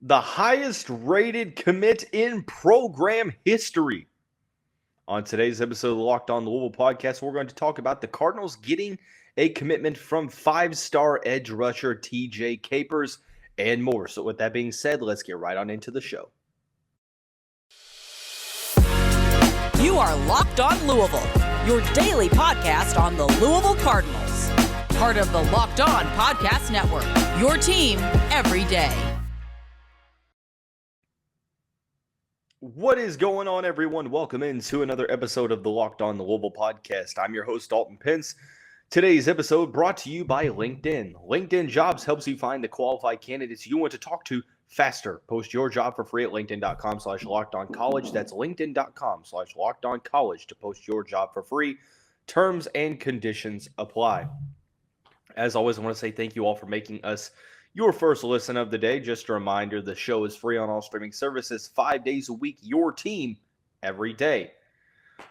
the highest rated commit in program history. On today's episode of the Locked On Louisville podcast, we're going to talk about the Cardinals getting a commitment from five-star edge rusher TJ Capers and more. So with that being said, let's get right on into the show. You are Locked On Louisville, your daily podcast on the Louisville Cardinals. Part of the Locked On Podcast Network, your team every day. What is going on, everyone? Welcome into another episode of the Locked On Louisville podcast. I'm your host, Dalton Pence. Today's episode brought to you by LinkedIn. LinkedIn Jobs helps you find the qualified candidates you want to talk to faster. Post your job for free at linkedin.com/lockedoncollege. That's linkedin.com/lockedoncollege to post your job for free. Terms and conditions apply. As always, I want to say thank you all for making us your first listen of the day. Just a reminder, the show is free on all streaming services 5 days a week, your team every day.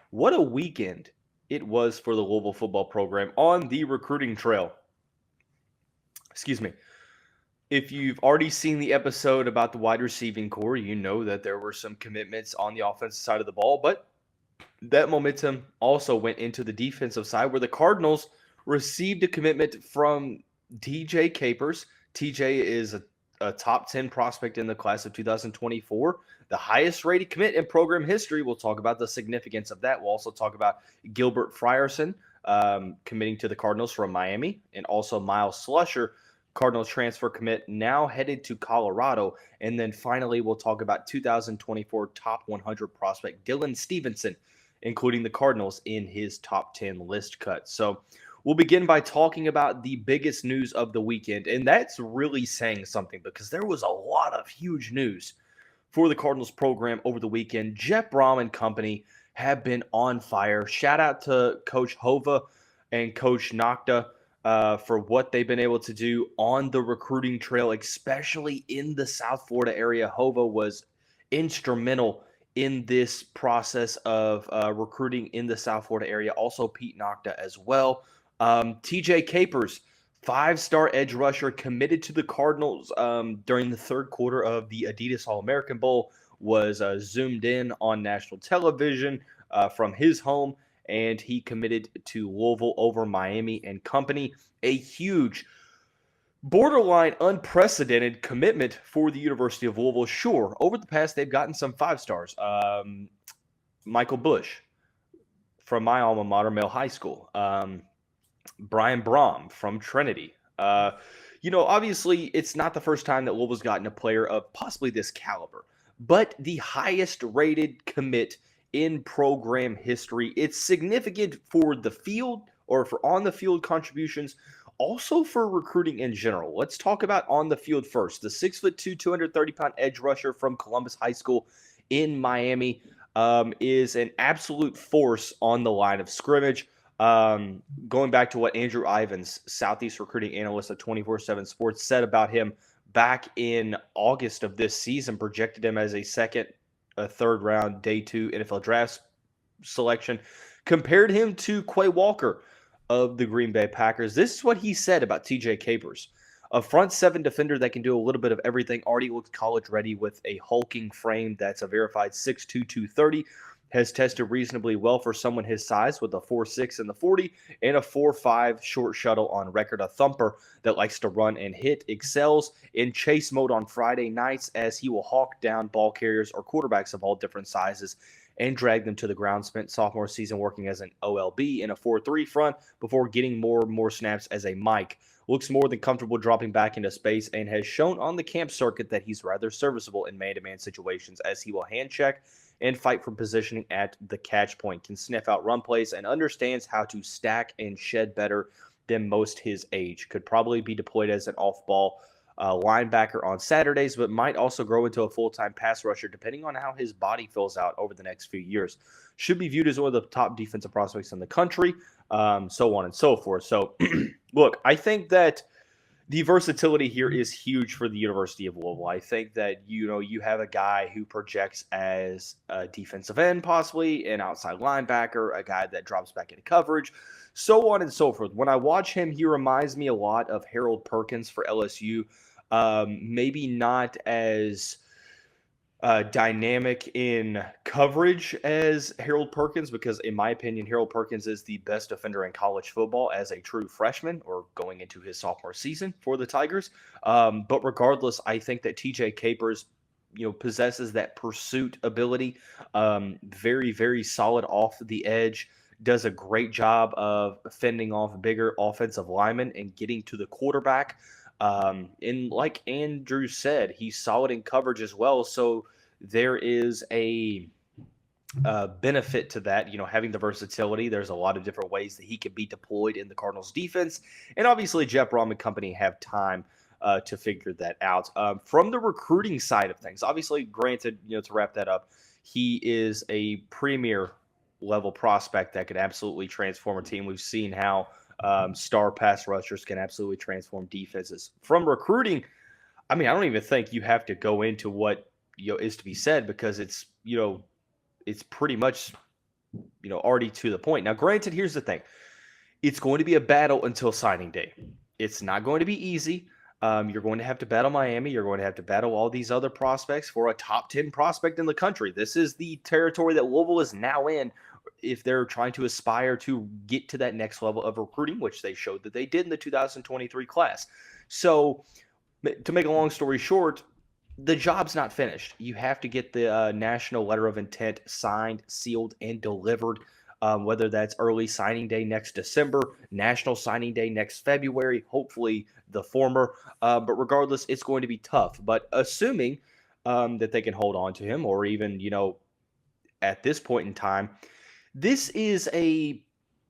What a weekend it was for the Louisville football program on the recruiting trail. Excuse me. If you've already seen the episode about the wide receiving core, you know that there were some commitments on the offensive side of the ball, but that momentum also went into the defensive side where the Cardinals received a commitment from TJ Capers. TJ is a top 10 prospect in the class of 2024, the highest rated commit in program history. We'll talk about the significance of that. We'll also talk about Gilbert Frierson committing to the Cardinals from Miami, and also Myles Slusher, Cardinals transfer commit, now headed to Colorado. And then finally, we'll talk about 2024 top 100 prospect Dylan Stephenson, including the Cardinals in his top 10 list cut. So we'll begin by talking about the biggest news of the weekend, and that's really saying something because there was a lot of huge news for the Cardinals program over the weekend. Jeff Brom and company have been on fire. Shout out to Coach Hova and Coach Nocta for what they've been able to do on the recruiting trail, especially in the South Florida area. Hova was instrumental in this process of recruiting in the South Florida area. Also, Pete Nocta as well. TJ Capers, five-star edge rusher, committed to the Cardinals during the third quarter of the Adidas All-American Bowl, was zoomed in on national television from his home, and he committed to Louisville over Miami and company. A huge, borderline unprecedented commitment for the University of Louisville. Sure, over the past, they've gotten some five-stars. Michael Bush from my alma mater, Mill High School. Brian Brom from Trinity. Obviously, it's not the first time that Louisville's gotten a player of possibly this caliber, but the highest rated commit in program history. It's significant for the field, or for on the field contributions, also for recruiting in general. Let's talk about on the field first. The 6'2", 230-pound edge rusher from Columbus High School in Miami is an absolute force on the line of scrimmage. Going back to what Andrew Ivins, Southeast recruiting analyst at 24/7 Sports, said about him back in August of this season, projected him as a third round, day 2 NFL draft selection, compared him to Quay Walker of the Green Bay Packers. This is what he said about TJ Capers. A front seven defender that can do a little bit of everything, already looks college ready with a hulking frame that's a verified 6'2", 230. Has tested reasonably well for someone his size with a 4.6 in the 40 and a 4.5 short shuttle on record. A thumper that likes to run and hit, excels in chase mode on Friday nights as he will hawk down ball carriers or quarterbacks of all different sizes and drag them to the ground. Spent sophomore season working as an OLB in a 4.3 front before getting more snaps as a Mike. Looks more than comfortable dropping back into space and has shown on the camp circuit that he's rather serviceable in man-to-man situations as he will hand check and fight for positioning at the catch point, can sniff out run plays, and understands how to stack and shed better than most his age. Could probably be deployed as an off-ball linebacker on Saturdays, but might also grow into a full-time pass rusher depending on how his body fills out over the next few years. Should be viewed as one of the top defensive prospects in the country, so on and so forth. So, look, I think that the versatility here is huge for the University of Louisville. I think that, you have a guy who projects as a defensive end, possibly an outside linebacker, a guy that drops back into coverage, so on and so forth. When I watch him, he reminds me a lot of Harold Perkins for LSU. Maybe not as dynamic in coverage as Harold Perkins, because in my opinion, Harold Perkins is the best defender in college football as a true freshman or going into his sophomore season for the Tigers. But regardless, I think that TJ Capers, possesses that pursuit ability. Very, very solid off the edge. Does a great job of fending off bigger offensive linemen and getting to the quarterback. And like Andrew said, he's solid in coverage as well. So there is a benefit to that, having the versatility. There's a lot of different ways that he can be deployed in the Cardinals defense. And obviously, Jeff Brom and company have time to figure that out. From the recruiting side of things, obviously, granted, to wrap that up, he is a premier level prospect that could absolutely transform a team. We've seen how star pass rushers can absolutely transform defenses. From recruiting, I mean, I don't even think you have to go into what is to be said, because it's it's pretty much already to the point. Now, granted, here's the thing: it's going to be a battle until signing day. It's not going to be easy. You're going to have to battle Miami. You're going to have to battle all these other prospects for a top 10 prospect in the country. This is the territory that Louisville is now in if they're trying to aspire to get to that next level of recruiting, which they showed that they did in the 2023 class. So, to make a long story short, the job's not finished. You have to get the national letter of intent signed, sealed, and delivered, whether that's early signing day next December, national signing day next February, hopefully the former. But regardless, it's going to be tough. But assuming that they can hold on to him, or even, at this point in time, this is a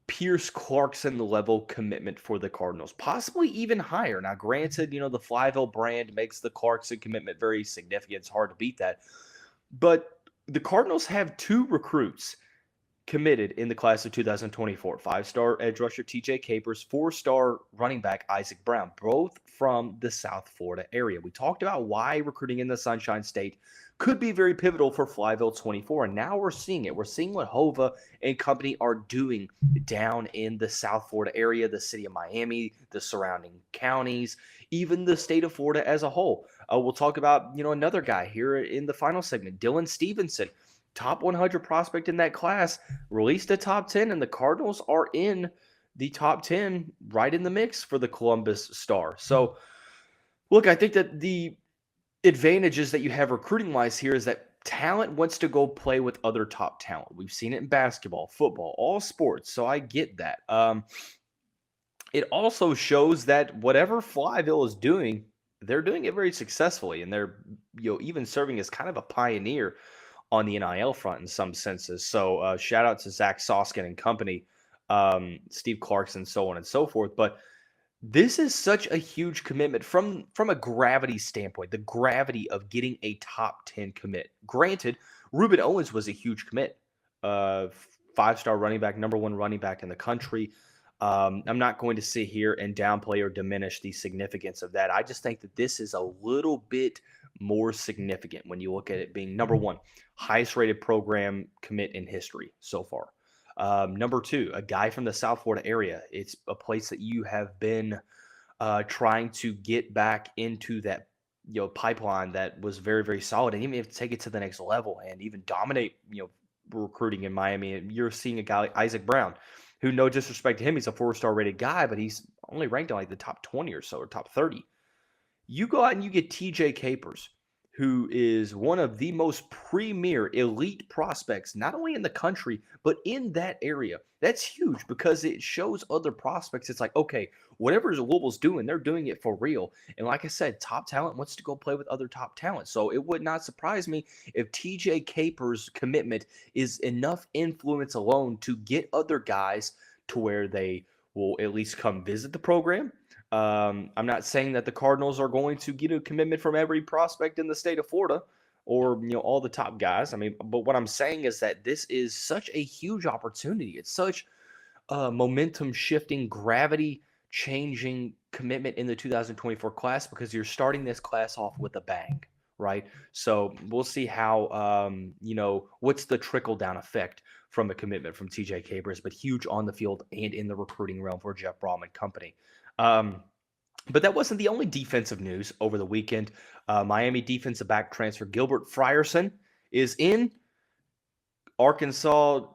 Pierce Clarkson level commitment for the Cardinals, possibly even higher. Now, granted, the Flyville brand makes the Clarkson commitment very significant. It's hard to beat that. But the Cardinals have two recruits committed in the class of 2024. 5-star edge rusher TJ Capers, 4-star running back Isaac Brown, both from the South Florida area. We talked about why recruiting in the Sunshine State could be very pivotal for Flyville 24, and now we're seeing it. We're seeing what Hova and company are doing down in the South Florida area, the city of Miami, the surrounding counties, even the state of Florida as a whole. We'll talk about, another guy here in the final segment, Dylan Stephenson, top 100 prospect in that class, released a top 10, and the Cardinals are in the top 10, right in the mix for the Columbus Star. So, look, I think that the advantages that you have recruiting-wise here is that talent wants to go play with other top talent. We've seen it in basketball, football, all sports, so I get that. It also shows that whatever Flyville is doing, they're doing it very successfully, and they're even serving as kind of a pioneer on the NIL front in some senses. So shout out to Zach Soskin and company, Steve Clarkson, so on and so forth. But this is such a huge commitment from a gravity standpoint, the gravity of getting a top 10 commit. Granted, Reuben Owens was a huge commit, 5-star running back, number 1 running back in the country. I'm not going to sit here and downplay or diminish the significance of that. I just think that this is a little bit more significant when you look at it being number 1, highest rated program commit in history so far. Number 2, a guy from the South Florida area. It's a place that you have been trying to get back into that pipeline that was very, very solid, and even if take it to the next level and even dominate recruiting in Miami. And you're seeing a guy like Isaac Brown, who, no disrespect to him, he's a 4-star rated guy, but he's only ranked on like the top 20 or so, or top 30. You go out and you get TJ Capers, who is one of the most premier elite prospects, not only in the country, but in that area. That's huge because it shows other prospects. It's like, okay, whatever Louisville's doing, they're doing it for real. And like I said, top talent wants to go play with other top talent. So it would not surprise me if TJ Capers' commitment is enough influence alone to get other guys to where they will at least come visit the program. I'm not saying that the Cardinals are going to get a commitment from every prospect in the state of Florida or, all the top guys. I mean, but what I'm saying is that this is such a huge opportunity. It's such a momentum shifting, gravity changing commitment in the 2024 class because you're starting this class off with a bang, right? So we'll see how, what's the trickle down effect from a commitment from TJ Capers, but huge on the field and in the recruiting realm for Jeff Brom and company. But that wasn't the only defensive news over the weekend. Miami defensive back transfer Gilbert Frierson is in. Arkansas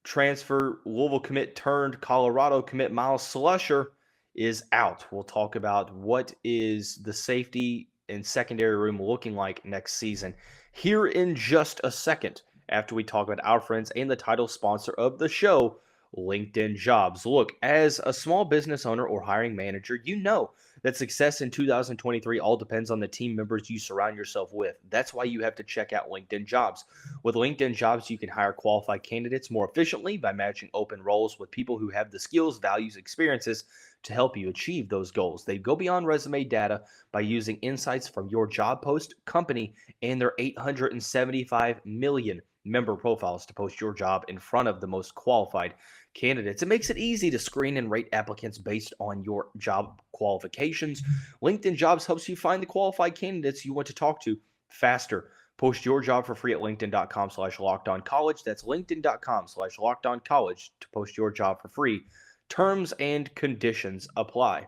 transfer Louisville commit turned Colorado commit Myles Slusher is out. We'll talk about what is the safety and secondary room looking like next season here in just a second after we talk about our friends and the title sponsor of the show, LinkedIn Jobs. Look, as a small business owner or hiring manager, you know that success in 2023 all depends on the team members you surround yourself with. That's why you have to check out LinkedIn Jobs. With LinkedIn Jobs, you can hire qualified candidates more efficiently by matching open roles with people who have the skills, values, experiences to help you achieve those goals. They go beyond resume data by using insights from your job post, company, and their 875 million member profiles to post your job in front of the most qualified candidates. It makes it easy to screen and rate applicants based on your job qualifications. LinkedIn Jobs helps you find the qualified candidates you want to talk to faster. Post your job for free at linkedin.com/lockedoncollege. That's linkedin.com/lockedoncollege to post your job for free. Terms and conditions apply.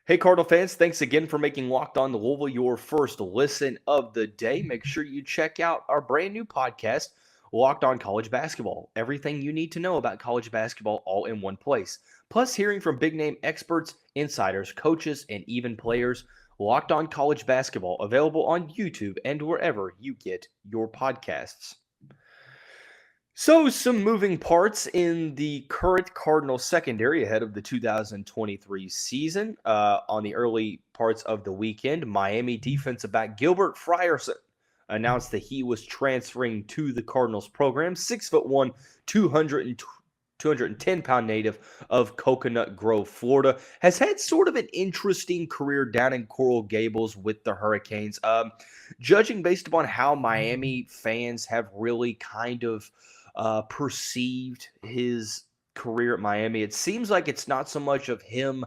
Hey, Cardinal fans, thanks again for making Locked On Louisville your first listen of the day. Make sure you check out our brand new podcast, Locked On College Basketball. Everything you need to know about college basketball all in one place. Plus, hearing from big-name experts, insiders, coaches, and even players. Locked On College Basketball, available on YouTube and wherever you get your podcasts. So, some moving parts in the current Cardinals secondary ahead of the 2023 season. On the early parts of the weekend, Miami defensive back Gilbert Frierson announced that he was transferring to the Cardinals program. 6'1", 210-pound native of Coconut Grove, Florida, has had sort of an interesting career down in Coral Gables with the Hurricanes. Judging based upon how Miami fans have really kind of perceived his career at Miami, it seems like it's not so much of him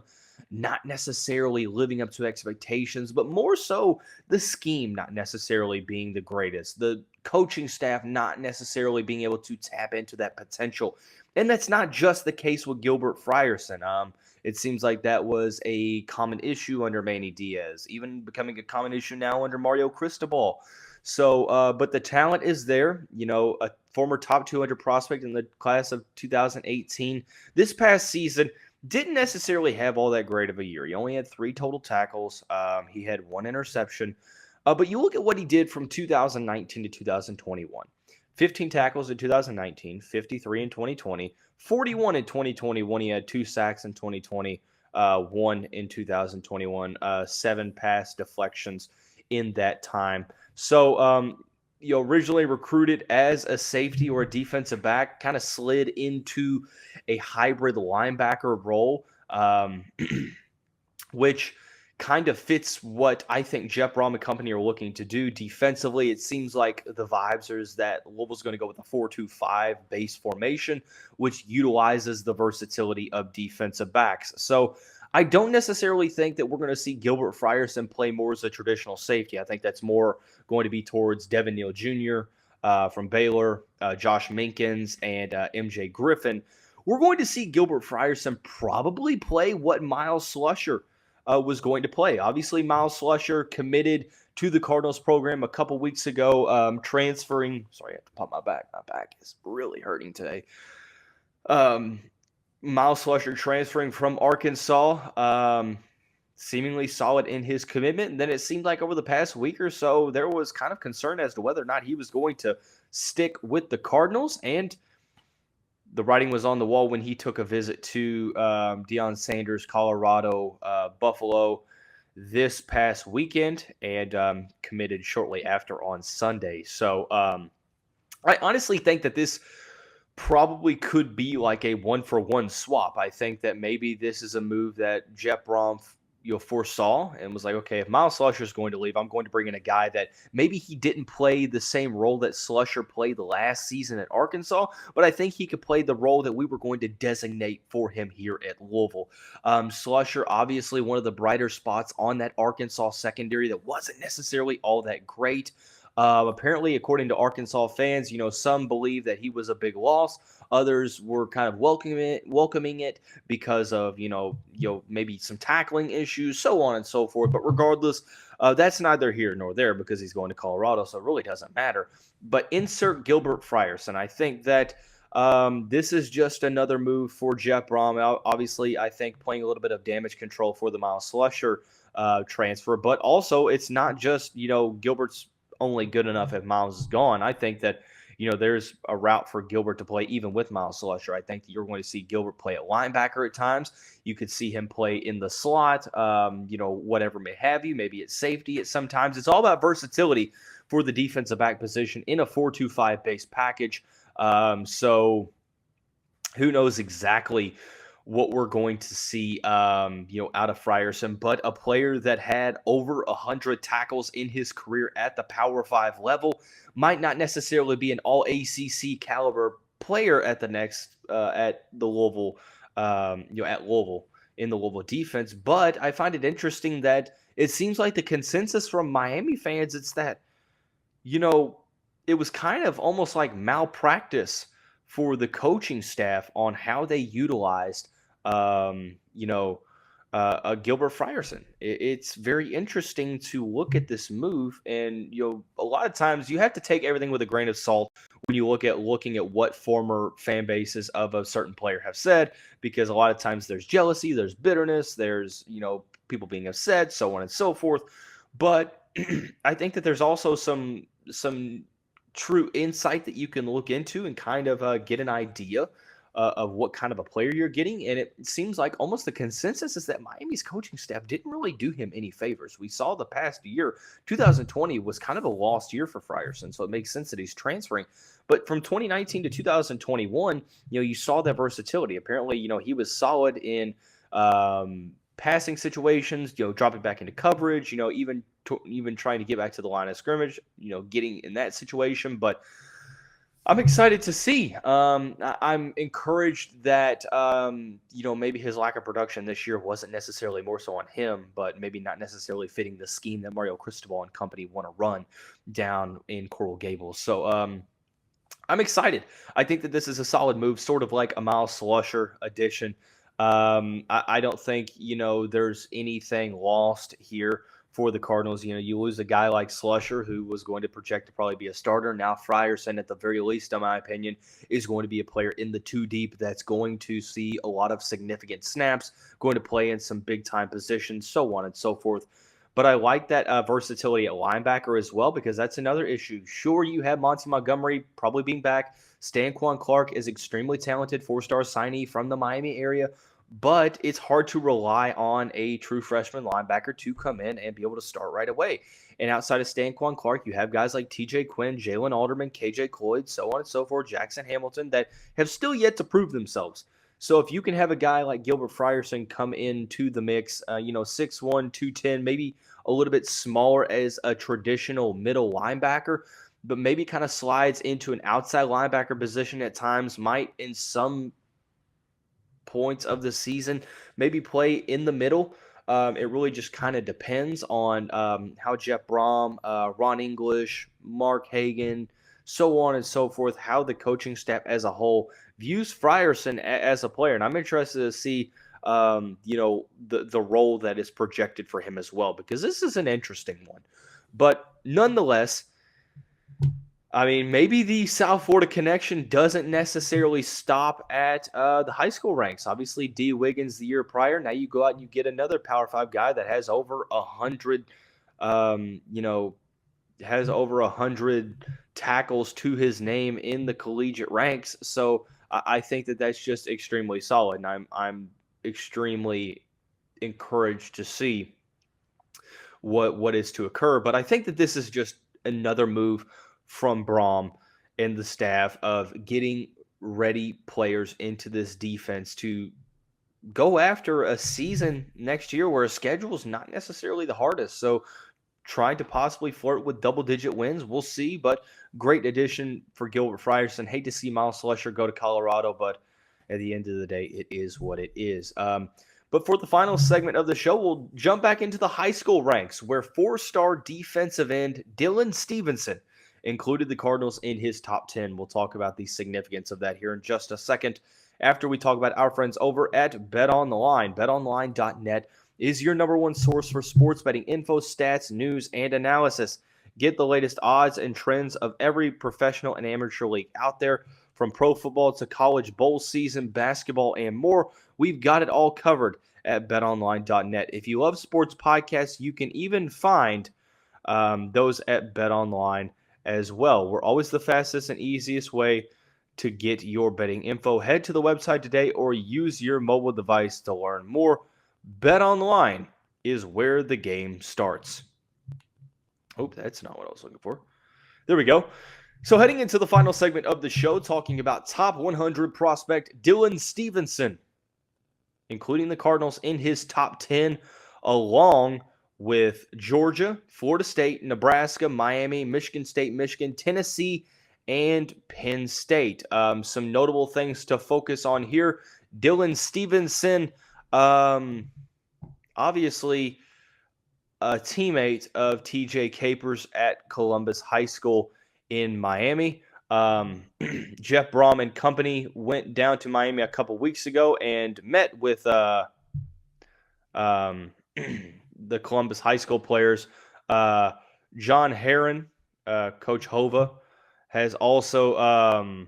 not necessarily living up to expectations, but more so the scheme not necessarily being the greatest, the coaching staff not necessarily being able to tap into that potential. And that's not just the case with Gilbert Frierson. It seems like that was a common issue under Manny Diaz, even becoming a common issue now under Mario Cristobal. So, but the talent is there. You know, a former top 200 prospect in the class of 2018. This past season didn't necessarily have all that great of a year. He only had 3 total tackles. He had 1 interception. But you look at what he did from 2019 to 2021. 15 tackles in 2019, 53 in 2020, 41 in 2021. He had 2 sacks in 2020, 1 in 2021, 7 pass deflections in that time. So, originally recruited as a safety or a defensive back, kind of slid into a hybrid linebacker role, which kind of fits what I think Jeff Brom and company are looking to do defensively. It seems like the vibes is that Louisville's going to go with a 4-2-5 base formation, which utilizes the versatility of defensive backs. So I don't necessarily think that we're going to see Gilbert Frierson play more as a traditional safety. I think that's more going to be towards Devin Neal Jr. From Baylor, Josh Minkins, and MJ Griffin. We're going to see Gilbert Frierson probably play what Myles Slusher was going to play. Obviously, Myles Slusher committed to the Cardinals program a couple weeks ago, transferring. Sorry, I have to pump my back. My back is really hurting today. Myles Slusher transferring from Arkansas, seemingly solid in his commitment. And then it seemed like over the past week or so, there was kind of concern as to whether or not he was going to stick with the Cardinals. And the writing was on the wall when he took a visit to Deion Sanders, Colorado, Buffalo this past weekend, and committed shortly after on Sunday. So I honestly think that this probably could be like a 1-for-1 swap. I think that maybe this is a move that Jeff Brom foresaw and was like, okay, if Myles Slusher is going to leave, I'm going to bring in a guy that maybe he didn't play the same role that Slusher played last season at Arkansas, but I think he could play the role that we were going to designate for him here at Louisville. Slusher, obviously one of the brighter spots on that Arkansas secondary that wasn't necessarily all that great. Apparently, according to Arkansas fans, some believe that he was a big loss. Others were kind of welcoming it because of maybe some tackling issues, so on and so forth. But regardless, that's neither here nor there because he's going to Colorado, so it really doesn't matter. But insert Gilbert Frierson. I think that this is just another move for Jeff Brom. Obviously, I think playing a little bit of damage control for the Myles Slusher transfer, but also it's not just Gilbert's only good enough if Myles is gone. I think that there's a route for Gilbert to play even with Myles Slusher. I think that you're going to see Gilbert play at linebacker at times. You could see him play in the slot, whatever may have you. Maybe it's safety at sometimes. It's all about versatility for the defensive back position in a 4-2-5 base package. So who knows exactly what we're going to see, out of Frierson, but a player that had over 100 tackles in his career at the Power 5 level might not necessarily be an all ACC caliber player at the next, at the Louisville, at Louisville in the Louisville defense. But I find it interesting that it seems like the consensus from Miami fans, it's that, it was kind of almost like malpractice for the coaching staff on how they utilized, Gilbert Frierson. It's very interesting to look at this move, and a lot of times you have to take everything with a grain of salt when you looking at what former fan bases of a certain player have said, because a lot of times there's jealousy, there's bitterness, there's people being upset, so on and so forth. But I think that there's also some true insight that you can look into and kind of get an idea of what kind of a player you're getting. And it seems like almost the consensus is that Miami's coaching staff didn't really do him any favors. We saw the past year, 2020 was kind of a lost year for Frierson, so it makes sense that he's transferring. But from 2019 to 2021, you saw that versatility. Apparently, he was solid in passing situations, dropping back into coverage, even trying to get back to the line of scrimmage, getting in that situation. But I'm excited to see. I'm encouraged that, maybe his lack of production this year wasn't necessarily more so on him, but maybe not necessarily fitting the scheme that Mario Cristobal and company want to run down in Coral Gables. So I'm excited. I think that this is a solid move, sort of like a Myles Slusher addition. I don't think, there's anything lost here for the Cardinals. You lose a guy like Slusher, who was going to project to probably be a starter. Now Frierson, at the very least, in my opinion, is going to be a player in the two deep that's going to see a lot of significant snaps, going to play in some big-time positions, so on and so forth. But I like that versatility at linebacker as well, because that's another issue. Sure, you have Monty Montgomery probably being back. Stanquan Clark is extremely talented, 4-star signee from the Miami area, but it's hard to rely on a true freshman linebacker to come in and be able to start right away. And outside of Stanquan Clark, you have guys like TJ Quinn, Jalen Alderman, KJ Cloyd, so on and so forth, Jackson Hamilton, that have still yet to prove themselves. So if you can have a guy like Gilbert Frierson come into the mix, 6'1", 210, maybe a little bit smaller as a traditional middle linebacker, but maybe kind of slides into an outside linebacker position at times, might in some points of the season maybe play in the middle. It really just kind of depends on how Jeff Brom, Ron English, Mark Hagan, so on and so forth, how the coaching staff as a whole views Frierson as a player. And I'm interested to see the role that is projected for him as well, because this is an interesting one. But nonetheless, I mean, maybe the South Florida connection doesn't necessarily stop at the high school ranks. Obviously, D. Wiggins the year prior. Now you go out and you get another Power 5 guy that has over 100, has over 100 tackles to his name in the collegiate ranks. So I think that that's just extremely solid, and I'm extremely encouraged to see what is to occur. But I think that this is just another move from Brom and the staff of getting ready players into this defense to go after a season next year where a schedule is not necessarily the hardest. So trying to possibly flirt with double-digit wins, we'll see. But great addition for Gilbert Frierson. Hate to see Myles Slusher go to Colorado, but at the end of the day, it is what it is. But for the final segment of the show, we'll jump back into the high school ranks, where 4-star defensive end Dylan Stephenson included the Cardinals in his top 10. We'll talk about the significance of that here in just a second after we talk about our friends over at BetOnline. BetOnline.net is your number one source for sports betting info, stats, news, and analysis. Get the latest odds and trends of every professional and amateur league out there, from pro football to college bowl season, basketball, and more. We've got it all covered at betonline.net. If you love sports podcasts, you can even find those at BetOnline as well. We're always the fastest and easiest way to get your betting info. Head to the website today or use your mobile device to learn more. BetOnline is where the game starts. Oh, that's not what I was looking for. There we go. So heading into the final segment of the show, talking about top 100 prospect Dylan Stephenson, including the Cardinals in his top 10, along with Georgia, Florida State, Nebraska, Miami, Michigan State, Michigan, Tennessee, and Penn State. Some notable things to focus on here. Dylan Stephenson, obviously a teammate of TJ Capers at Columbus High School in Miami. Jeff Brom and company went down to Miami a couple weeks ago and met with the Columbus High School players. John Herron, Coach Hova, has also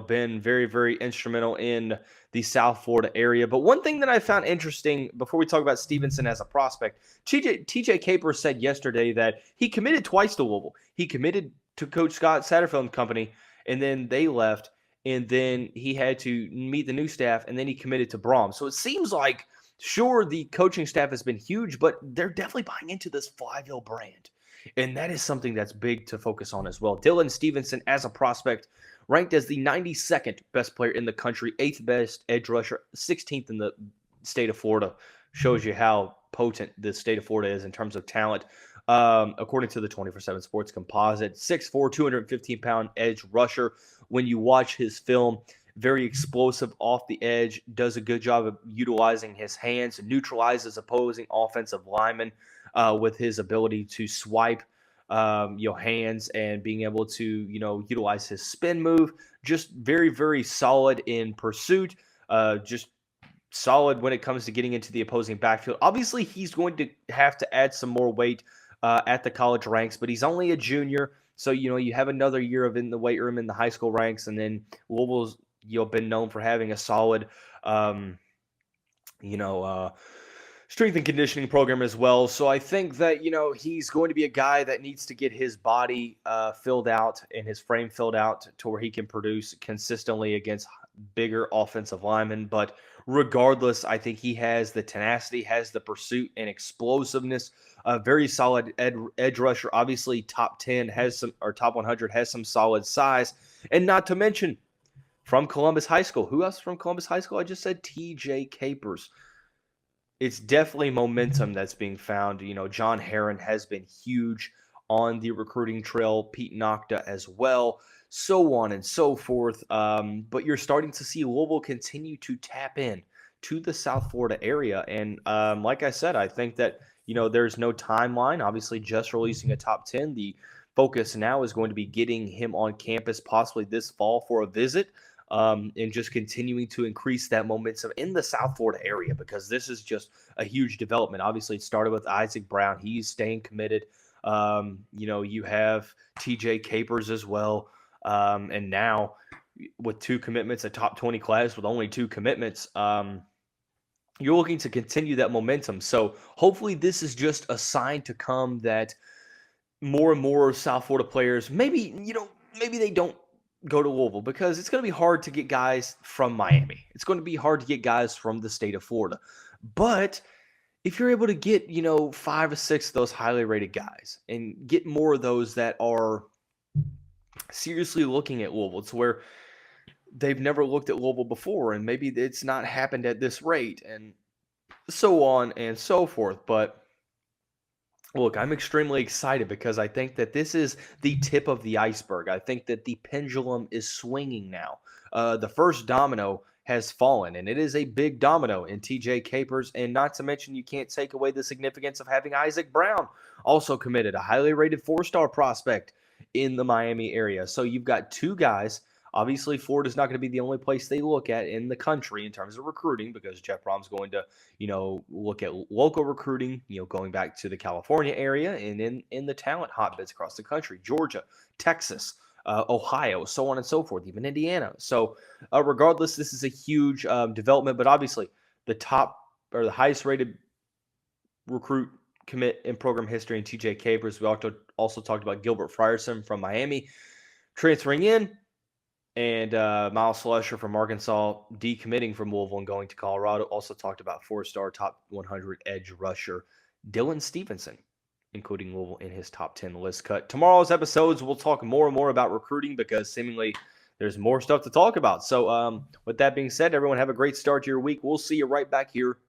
been very, very instrumental in the South Florida area. But one thing that I found interesting before we talk about Stevenson as a prospect, TJ Capers said yesterday that he committed twice to Louisville. He committed to Coach Scott Satterfield and company, and then they left, and then he had to meet the new staff, and then he committed to Brom. So it seems like, sure, the coaching staff has been huge, but they're definitely buying into this Flyville brand. And that is something that's big to focus on as well. Dylan Stephenson, as a prospect, ranked as the 92nd best player in the country, 8th best edge rusher, 16th in the state of Florida. Shows you how potent the state of Florida is in terms of talent. According to the 24/7 Sports Composite, 6'4", 215-pound edge rusher. When you watch his film, very explosive off the edge, does a good job of utilizing his hands, neutralizes opposing offensive linemen with his ability to swipe hands and being able to utilize his spin move. Just very, very solid in pursuit. Just solid when it comes to getting into the opposing backfield. Obviously, he's going to have to add some more weight at the college ranks, but he's only a junior, so you have another year of in the weight room in the high school ranks, and then Louisville's been known for having a solid strength and conditioning program as well. So I think that he's going to be a guy that needs to get his body filled out and his frame filled out to where he can produce consistently against bigger offensive linemen. But regardless, I think he has the tenacity, has the pursuit and explosiveness. A very solid edge rusher. Obviously, top 10 or top 100 has some solid size, and not to mention from Columbus High School. Who else from Columbus High School? I just said TJ Capers. It's definitely momentum that's being found. John Herron has been huge on the recruiting trail. Pete Nocta as well. So on and so forth. But you're starting to see Louisville continue to tap in to the South Florida area. And like I said, I think that, there's no timeline. Obviously, just releasing a top 10. The focus now is going to be getting him on campus possibly this fall for a visit. And just continuing to increase that momentum in the South Florida area, because this is just a huge development. Obviously, it started with Isaac Brown. He's staying committed. You have TJ Capers as well. And now with 2 commitments, a top 20 class with only 2 commitments, you're looking to continue that momentum. So hopefully this is just a sign to come that more and more South Florida players, maybe they don't go to Louisville, because it's going to be hard to get guys from Miami. It's going to be hard to get guys from the state of Florida. But if you're able to get, 5 or 6 of those highly rated guys and get more of those that are seriously looking at Louisville, to where they've never looked at Louisville before, and maybe it's not happened at this rate, and so on and so forth. But look, I'm extremely excited because I think that this is the tip of the iceberg. I think that the pendulum is swinging now. The first domino has fallen, and it is a big domino in TJ Capers, and not to mention you can't take away the significance of having Isaac Brown also committed, a highly rated 4-star prospect in the Miami area. So you've got two guys. Obviously, Florida's not going to be the only place they look at in the country in terms of recruiting, because Jeff Brom's going to, look at local recruiting, going back to the California area and in the talent hotbeds across the country, Georgia, Texas, Ohio, so on and so forth, even Indiana. So regardless, this is a huge development, but obviously the top or the highest rated recruit commit in program history in TJ Capers. We also talked about Gilbert Frierson from Miami transferring in, and Myles Slusher from Arkansas decommitting from Louisville and going to Colorado. Also talked about 4-star top 100 edge rusher Dylan Stephenson, including Louisville in his top 10 list cut. Tomorrow's episodes, we'll talk more and more about recruiting, because seemingly there's more stuff to talk about. So with that being said, everyone have a great start to your week. We'll see you right back here